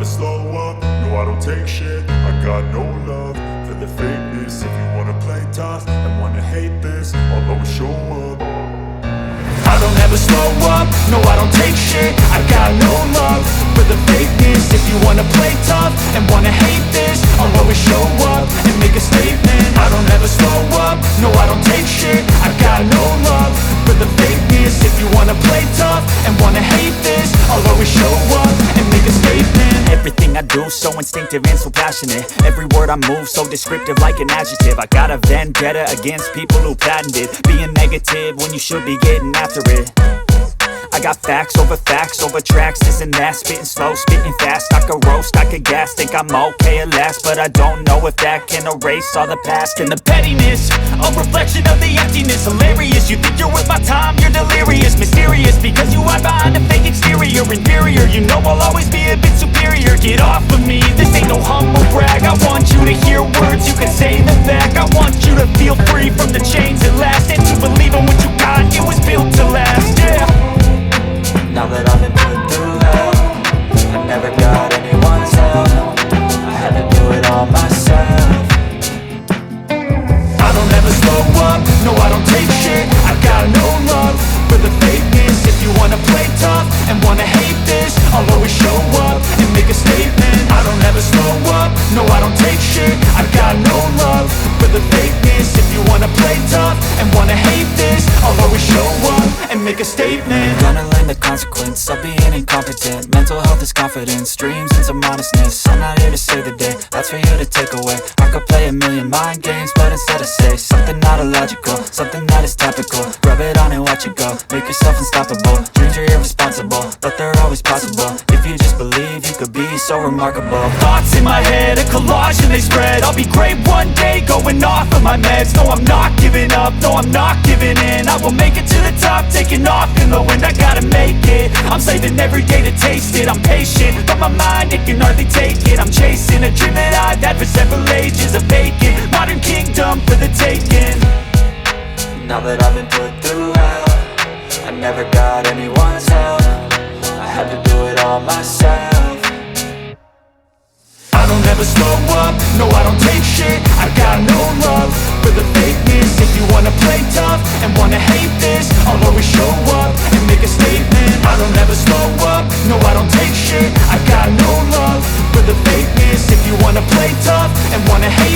slow up, no I don't take shit. I got no love for the fakeness. If you wanna play tough and wanna hate this, I'll always show up. I don't ever slow up, no I don't take shit. I got no love for the fakeness. If you wanna play tough and wanna hate this, I'll always show up and make a statement. I don't ever slow up, no I don't take shit. I got no love for the fakeness. If you wanna play tough and wanna hate this, I'll always show up and make a statement. Everything I do so instinctive and so passionate. Every word I move so descriptive like an adjective. I got a vendetta against people who patented being negative when you should be getting after it. I got facts over tracks, this and that. Spitting slow, spitting fast, I could roast, I could gas. Think I'm okay at last, but I don't know if that can erase all the past. And the pettiness, a reflection of the emptiness. Hilarious, you think you're worth my time, you're delirious. Mysterious, because you hide behind a fake exterior. Inferior, you know I'll always be a bit superior. Get off of me, this ain't no humble brag. I want you to hear words, you can say them back. I want you to feel free from the chains that last, and to believe in what you got, it was built to last, yeah. Now that I've been put through hell, I never got anyone's help. I had to do it all myself. I don't ever slow up, no I don't take shit. I got no love for the fakeness. If you wanna play tough and wanna hate this, I'll always show up and make a statement. I don't ever slow up, no I don't take shit. I got no love for the fakeness. If you wanna play tough and wanna hate this, I'll always show up and make a statement. Gonna learn the consequence of being incompetent. Mental health is confidence, dreams and some honestness. I'm not here to save the day, that's for you to take away. I could play a million mind games, but instead I say something not illogical, something that is topical. Rub it on and watch it go, make yourself unstoppable. Dreams are irresponsible, but they're always possible. If you just believe, you could be so remarkable. Thoughts in my head, a collage and they spread. I'll be great one day, going off of my meds. No, I'm not giving up, no, I'm not giving in. I will make it to the top, taking off in the wind. I gotta make it, I'm saving every day to taste it. I'm patient, but my mind, it can hardly take it. I'm chasing a dream that I've had for several ages. A vacant, modern kingdom for the taking. Now that I've been put through hell, I never got anyone's help. I had to do it all myself. I don't ever slow up, no I don't take shit. I got no love for the fakeness. If you wanna play tough and wanna hate this, I'll always show up and make a statement. I don't ever slow up, no I don't take shit. I got no love for the fakeness. If you wanna play tough and wanna hate